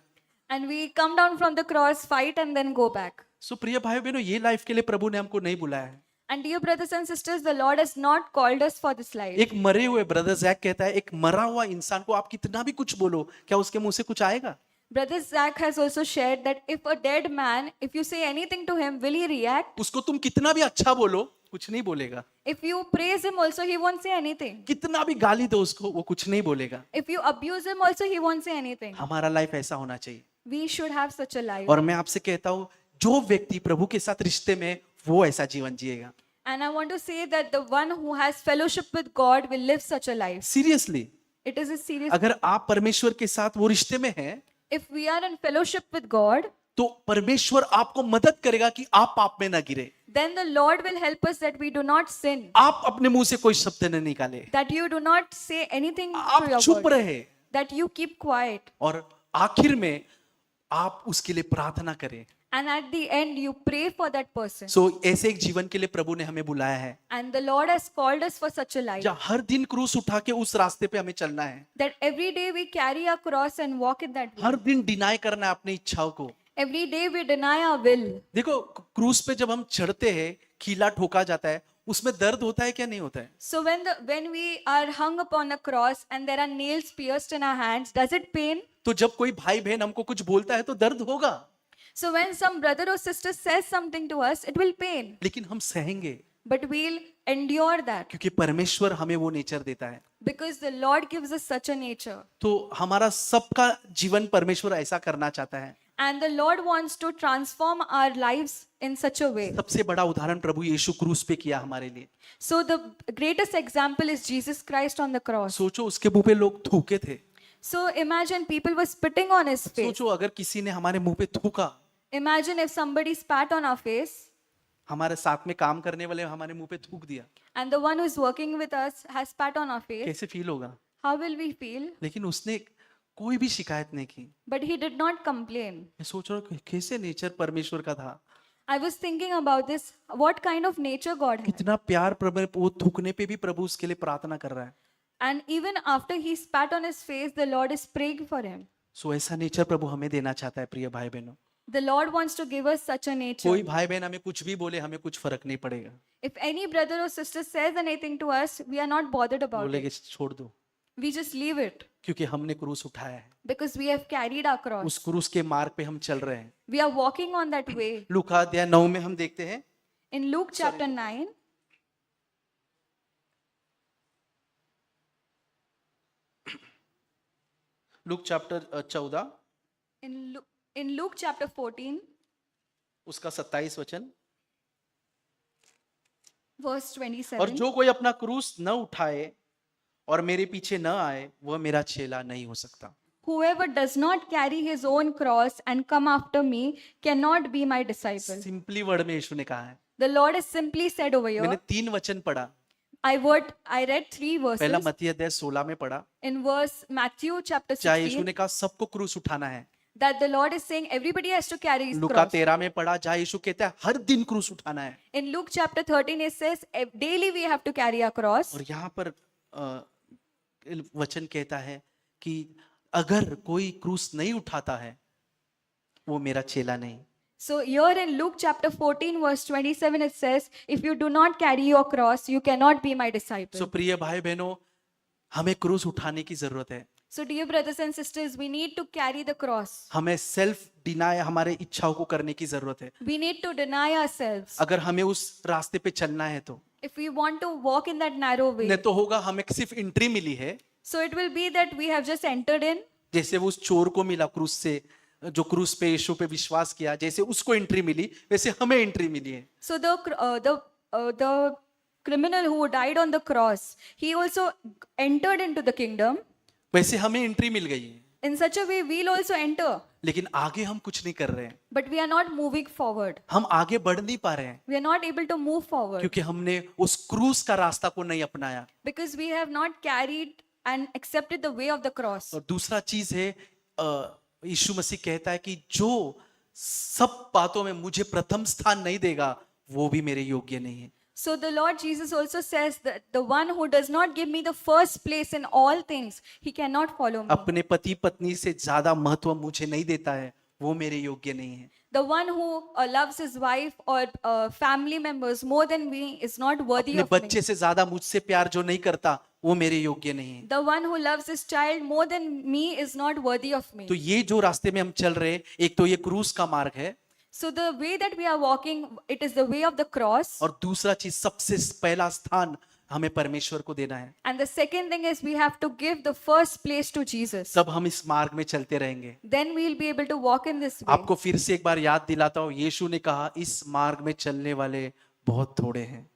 And we come down from the cross, fight, and then go back. सो प्रिय भाई बहनों, ये लाइफ के लिए प्रभु ने हमको नहीं बुलाया है। And dear brothers and sisters, the Lord has not called us for this life. एक मरे हुए, ब्रदर जैक कहता है, एक मरा हुआ इंसान को आप कितना भी कुछ बोलो, क्या उसके मुंह से कुछ आएगा? Brother Zach has also shared that if a dead man, if you say anything to him, will he react? उसको तुम कितना भी अच्छा बोलो, कुछ नहीं बोलेगा। If you praise him also, he won't say anything. कितना भी गाली दो उसको, वो कुछ नहीं बोलेगा। If you abuse him also, he won't say anything. हमारा लाइफ ऐसा होना चाहिए। We should have such a life. और मैं आपसे कहता हूँ, जो व्यक्ति प्रभु के साथ रिश्ते में, वो ऐसा जीवन जिएगा। And I want to say that the one who has fellowship with God will live such a life. Seriously, It is a serious. अगर आप परमेश्वर के साथ वो रिश्ते में हैं, If we are in fellowship with God, तो परमेश्वर आपको मदद करेगा कि आप पाप में ना गिरे, then the Lord will help us that we do not sin, आप अपने मुंह से कोई शब्द न निकाले, that you do not say anything to आप your चुप word, रहे, that you keep quiet. और आखिर में आप उसके लिए प्रार्थना करें। And at the end, you pray for that person. सो ऐसे एक जीवन के लिए प्रभु ने हमें बुलाया है, And the Lord has called us for such a life, जहाँ हर दिन क्रूस उठा के उस रास्ते पे हमें चलना है, that every day we carry our cross and walk in that way. हर दिन डिनाई करना है अपनी इच्छाओं को। Every day we deny our will. देखो, क्रूस पे जब हम चढ़ते हैं, कीला ठोका जाता है, उसमें दर्द होता है क्या नहीं होता है? So when we are hung upon a cross and there are nails pierced in our hands, does it pain? तो जब कोई भाई बहन हमको कुछ बोलता है तो दर्द होगा, So when some brother or sister says something to us, it will pain, लेकिन हम सहेंगे, but we'll endure that क्योंकि परमेश्वर हमें वो नेचर देता है। because the Lord gives us such a nature. तो हमारा सबका जीवन परमेश्वर ऐसा करना चाहता है। And the Lord wants to transform our lives in such a way. सबसे बड़ा उदाहरण प्रभु यीशु क्रूस पे किया हमारे लिए। So the greatest example is Jesus Christ on the cross. सोचो, उसके मुंह पे लोग थूके थे। So imagine people were spitting on his face. सोचो, अगर किसी ने हमारे मुंह पे थूका, Imagine if somebody spat on our face हमारे साथ में काम करने वाले हमारे मुंह पे थूक दिया, and the one who is working with us has spat on our face, कैसे फील होगा? how will we feel? लेकिन उसने कोई भी शिकायत नहीं की। But he did not complain. मैं सोच रहा हूँ कैसे नेचर परमेश्वर का था, I was thinking about this. What kind of nature God had? कितना प्यार प्रभु, वो थूकने पे भी प्रभु उसके लिए प्रार्थना कर रहा है। And even after he spat on his face, the Lord is praying for him. सो ऐसा नेचर प्रभु हमें देना चाहता है। प्रिय भाई बहनों, The Lord wants to give us such a nature. कोई भाई बहन हमें कुछ भी बोले, हमें कुछ फर्क नहीं पड़ेगा, If any brother or sister says anything to us, we are not bothered about बोलेगे it. छोड़ दो, We just leave it क्योंकि हमने क्रूस उठाया है, because we have carried our cross. उस क्रूस के मार्ग पे हम चल रहे हैं। We are walking on that way. लूका अध्याय 9 में हम देखते हैं, In Luke chapter 9, Luke chapter 14 in Luke chapter 14, उसका 27 वचन, verse और 27. जो कोई अपना क्रूस न उठाए और मेरे पीछे न आए, वह मेरा चेला नहीं हो सकता। Whoever does not carry his own cross and come after me cannot be my disciple. Simply word में यीशु ने कहा है। The Lord has simply said over मैंने here. 3 वचन पढ़ा, I read 3 पहला verses. मत्ती अध्याय 16 में पढ़ा, In verse Matthew chapter चाहे यीशु 16, ने कहा सबको क्रूस उठाना है। that the Lord is saying everybody has to carry his Luka cross. 13 में पढ़ा, जहाँ यीशु कहता है हर दिन क्रूस उठाना है। In Luke chapter 13, it says daily we have to carry our cross. और यहाँ पर वचन कहता है कि अगर कोई क्रूस नहीं उठाता है, वो मेरा चेला नहीं। So here in Luke chapter 14, verse 27, it says, if you do not carry your cross, you cannot be my disciple. सो प्रिय भाई बहनों, हमें क्रूस उठाने की जरूरत है। So, dear brothers and sisters, we need to carry the cross. हमें सेल्फ डिनाय हमारे इच्छाओं को करने की जरूरत है। We need to deny ourselves. अगर हमें उस रास्ते पे चलना है तो If we want to walk in that narrow way, नहीं तो होगा हमें सिर्फ एंट्री मिली है, so it will be that we have just entered in. जैसे वो उस चोर को मिला क्रूस से, जो क्रूस पे यीशु पे विश्वास किया, जैसे उसको एंट्री मिली वैसे हमें एंट्री मिली है। So the criminal who died on the cross, he also entered into the kingdom. वैसे हमें एंट्री मिल गई है, In such a way, we'll also enter, लेकिन आगे हम कुछ नहीं कर रहे हैं, but we are not moving forward. हम आगे बढ़ नहीं पा रहे हैं We are not able to move forward क्योंकि हमने उस क्रूस का रास्ता को नहीं अपनाया। because we have not carried and accepted the way of the cross. और दूसरा चीज है, यीशु मसीह कहता है कि जो सब बातों में मुझे प्रथम स्थान नहीं देगा वो भी मेरे योग्य नहीं है। So the Lord Jesus also says that the one who does not give me the first place in all things, he cannot follow me. अपने पति पत्नी से ज्यादा महत्व मुझे नहीं देता है वो मेरे योग्य नहीं है। The one who loves his wife or family members more than me is not worthy अपने of me. बच्चे से ज्यादा मुझसे प्यार जो नहीं करता वो मेरे योग्य नहीं है। The one who loves his child more than me is not worthy of me. तो ये जो रास्ते में हम चल रहे हैं, एक तो ये क्रूस का मार्ग है, So the way that we are walking, it is the way of the cross. और दूसरा चीज सबसे पहला स्थान हमें परमेश्वर को देना है। And the second thing is we have to give the first place to Jesus. तब हम इस मार्ग में चलते रहेंगे। Then we will be able to walk in this way. आपको फिर से एक बार याद दिलाता हूँ, यीशु ने कहा इस मार्ग में चलने वाले बहुत थोड़े हैं।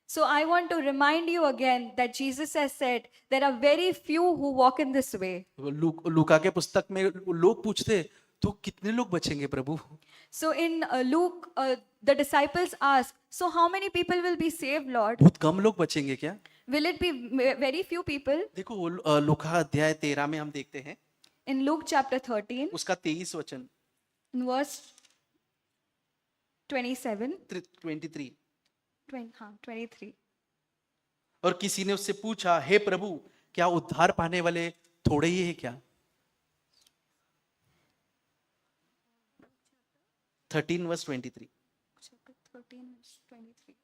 So I want to remind you again that Jesus has said there are very few who walk in this way. लूका के पुस्तक में लोग पूछते तो कितने लोग बचेंगे प्रभु? So in Luke, the disciples ask, so how many people will be saved, Lord? बहुत कम लोग बचेंगे क्या? Will it be very few people? देखो वो लूका अध्याय 13 में हम देखते हैं In Luke chapter 13, उसका 23 वचन, in verse 27, 23। 23. और किसी ने उससे पूछा, हे प्रभु क्या उद्धार पाने वाले थोड़े ही है क्या? 13 verse 23। Chapter 13, verse 23.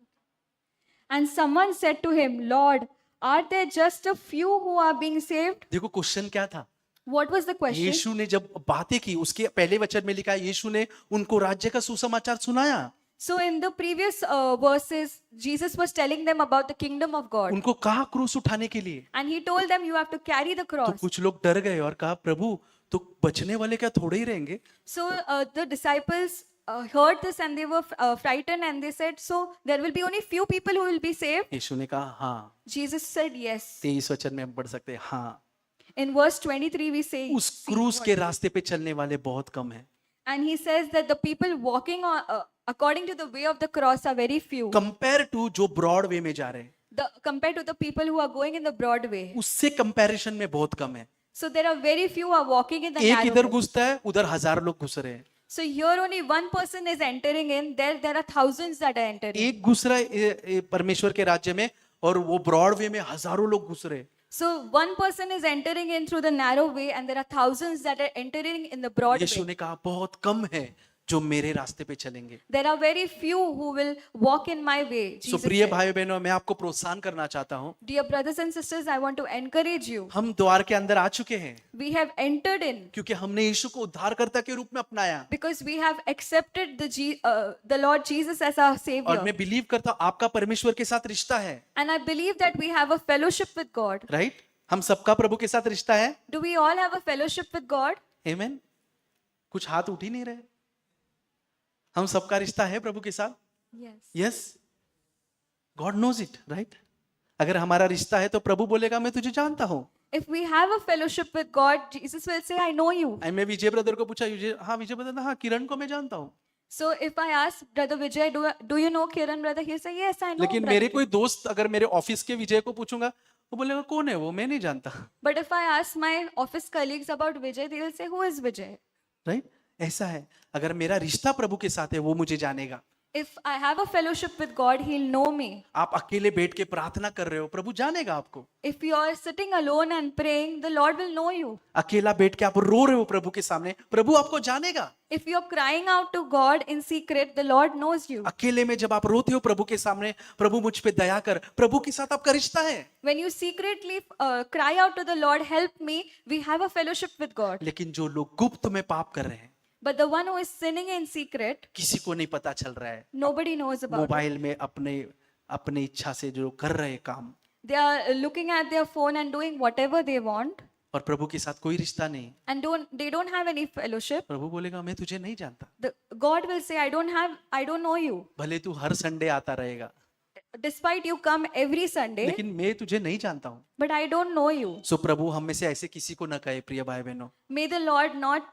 And someone said to him, Lord, are there just a few who are being saved? देखो क्वेश्चन क्या था? What was the question? यीशु ने जब बातें की, उसके पहले वचन में लिखा है यीशु ने उनको राज्य का सुसमाचार सुनाया, So in the previous verses, Jesus was telling them about the kingdom of God. उनको कहा क्रूस उठाने के लिए। And he told them, you have to carry the तो cross. कुछ लोग डर गए और कहा प्रभु तो बचने वाले क्या थोड़े ही रहेंगे? So the disciples heard this and they were frightened and they said, so there will be only few people who will be saved? यीशु ने कहा हाँ। Jesus said yes. 23 वचन में हम पढ़ सकते हैं हाँ। In verse 23 we say, उस क्रूस के रास्ते पे चलने वाले बहुत कम हैं। and he says that the people walking according to the way of the cross are very few. Compare to जो ब्रॉड वे में जा रहे हैं, Compared to the people who are going in the broad way. उससे comparison में बहुत कम है। So there are very few who are walking in the एक narrow इधर way. घुसता है, उधर 1000 लोग घुस रहे हैं। So here only one person is entering in, there are thousands that are entering. एक घुस रहा है परमेश्वर के राज्य में और वो ब्रॉड वे में हजारों लोग घुस रहे हैं। So one person is entering in through the narrow way and there are thousands that are entering in the broad Yeshu way. ने कहा बहुत कम है जो मेरे रास्ते पे चलेंगे। There are very few who will walk in my way. So Jesus प्रिय said. भाई बहनों, मैं आपको प्रोत्साहन करना चाहता हूँ, Dear brothers and sisters, I want to encourage you. हम द्वार के अंदर आ चुके हैं We have entered in क्योंकि हमने यीशु को उद्धारकर्ता के रूप में अपनाया। because we have accepted the Lord Jesus as our और Savior. मैं बिलीव करता हूँ आपका परमेश्वर के साथ रिश्ता है, And I believe that we have a fellowship with God. Right? हम सबका प्रभु के साथ रिश्ता है। Do we all have a fellowship with God? आमेन। कुछ हाथ उठ ही नहीं रहे। हम सबका रिश्ता है प्रभु के साथ। Yes. Yes, God knows it, right? अगर हमारा रिश्ता है तो प्रभु बोलेगा मैं तुझे जानता हूँ। If we have a fellowship with God, Jesus will say, I know you. मैं विजय ब्रदर को पूछा, हाँ विजय ब्रदर, हाँ किरण को मैं जानता हूँ। So if I ask Brother Vijay, do you know Kiran brother? He'll say, yes, I know. लेकिन brother मेरे Kiran." कोई दोस्त अगर मेरे ऑफिस के विजय को पूछूंगा, वो बोलेगा कौन है वो, मैं नहीं जानता, But if I ask my office colleagues about Vijay, they will say, who is Vijay? Right? ऐसा है, अगर मेरा रिश्ता प्रभु के साथ है वो मुझे जानेगा। If I have a fellowship with God, He'll know me. आप अकेले बैठ के प्रार्थना कर रहे हो, प्रभु जानेगा आपको। If you are sitting alone and praying, the Lord will know you. अकेला बैठ के आप रो रहे हो प्रभु के सामने, प्रभु आपको जानेगा। If you are crying out to God in secret, the Lord knows you. अकेले में जब आप रोते हो प्रभु के सामने, प्रभु मुझ पे दया कर, प्रभु के साथ आपका रिश्ता है। When you secretly cry out to the Lord, help me, we have a fellowship with God. लेकिन जो लोग गुप्त में पाप कर रहे हैं, But the one who is sinning in secret, किसी को नहीं पता चल रहा है, nobody knows about it. Mobile में अपने इच्छा से जो कर रहे हैं काम, They are looking at their phone and doing whatever they want, और प्रभु के साथ कोई रिश्ता नहीं। and they don't have any fellowship. प्रभु बोलेगा मैं तुझे नहीं जानता, God will say, I don't know you. भले तू हर संडे आता रहेगा, Despite you come every Sunday, लेकिन मैं तुझे नहीं जानता हूँ। but I don't know you. सो प्रभु हम में से ऐसे किसी को न कहे, प्रिय भाई बहनों, May the Lord not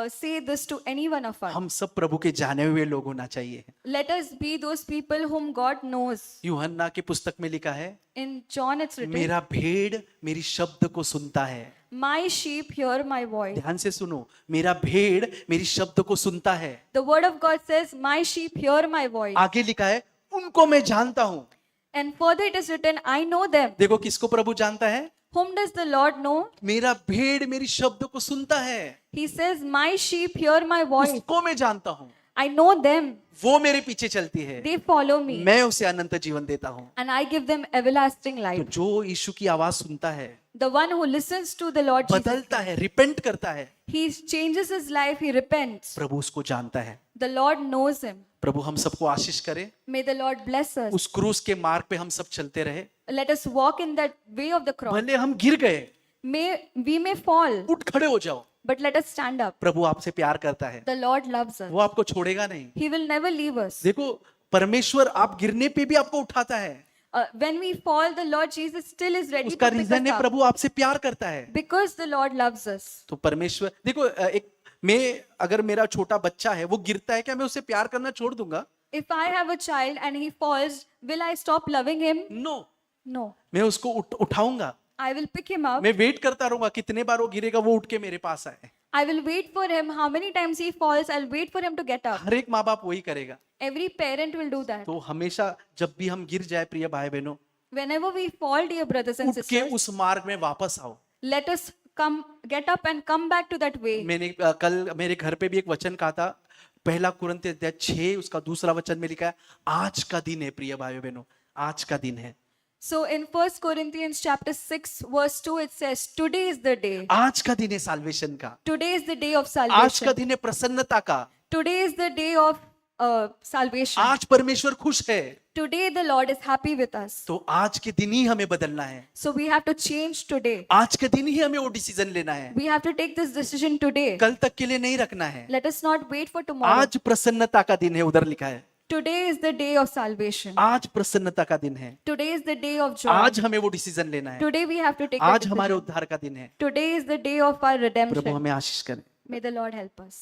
say this to any one of us. हम सब प्रभु के जाने हुए लोग होना चाहिए। Let us be those people whom God knows. यूहन्ना की पुस्तक में लिखा है, In John it's written, मेरा भेड़ मेरी शब्द को सुनता है। My sheep hear my voice. ध्यान से सुनो, मेरा भेड़ मेरी शब्द को सुनता है। The word of God says, My sheep hear my voice. आगे लिखा है, उनको मैं जानता हूँ। And further it is written, I know them. देखो किसको प्रभु जानता है? Whom does the Lord know? मेरा भेड़ मेरी शब्द को सुनता है, He says, My sheep hear my voice. उसको मैं जानता हूँ, I know them. वो मेरे पीछे चलती है, They follow me. मैं उसे अनंत जीवन देता हूँ। And I give them everlasting तो life. जो यीशु की आवाज सुनता है, The one who listens to the Lord Jesus, बदलता है, रिपेंट करता है, he changes his life, he repents. प्रभु उसको जानता है। The Lord knows him. प्रभु हम सबको आशीष करे, May the Lord bless us. उस क्रूस के मार्ग पे हम सब चलते रहे। Let us walk in that way of the cross. भले हम गिर गए, We may fall, उठ खड़े हो जाओ, but let us stand up. प्रभु आपसे प्यार करता है, The Lord loves us. वो आपको छोड़ेगा नहीं। He will never leave us. देखो परमेश्वर आप गिरने पे भी आपको उठाता है, When we fall, the Lord Jesus still is ready उसका to pick रीजन us है up. प्रभु आपसे प्यार करता है। Because the Lord loves us. तो परमेश्वर देखो, अगर मेरा छोटा बच्चा है वो गिरता है, क्या मैं उसे प्यार करना छोड़ दूंगा? If I have a child and he falls, will I stop loving him? No, No. मैं उसको उठाऊंगा, I will pick him up. मैं वेट करता रहूंगा कितने बार वो गिरेगा, वो उठ के मेरे पास आए। I will wait for him. How many times he falls, I'll wait for him to get up. हर एक माँ बाप वही करेगा। Every parent will do that. तो हमेशा जब भी हम गिर जाए, प्रिय भाई बहनों, Whenever we fall, dear brothers and उठ के sisters, उस मार्ग में वापस आओ। let us get up and come back to that way. मैंने कल मेरे घर पे भी एक वचन कहा था, पहला कुरिन्थियों अध्याय 6 उसका दूसरा वचन में लिखा है, आज का दिन है प्रिय भाई बहनों, आज का दिन है। So in 1 Corinthians chapter 6 verse 2 it says, today is the day. आज का दिन है साल्वेशन का, Today is the day of आज salvation. का दिन है प्रसन्नता का, Today is the day of salvation. आज परमेश्वर खुश है। Today the Lord is happy with us. तो आज के दिन ही हमें बदलना है, So we have to change today. आज के दिन ही हमें वो डिसीजन लेना है, We have to take this decision today. कल तक के लिए नहीं रखना है। Let us not wait for tomorrow. आज प्रसन्नता का दिन है, उधर लिखा है, Today is the day of salvation. आज प्रसन्नता का दिन है, Today is the day of joy. आज हमें वो डिसीजन लेना है, Today we have to take a आज हमारे decision. उद्धार का दिन है। Today is the day of our Prabhu redemption. हमें आशीष करे। May the Lord help us.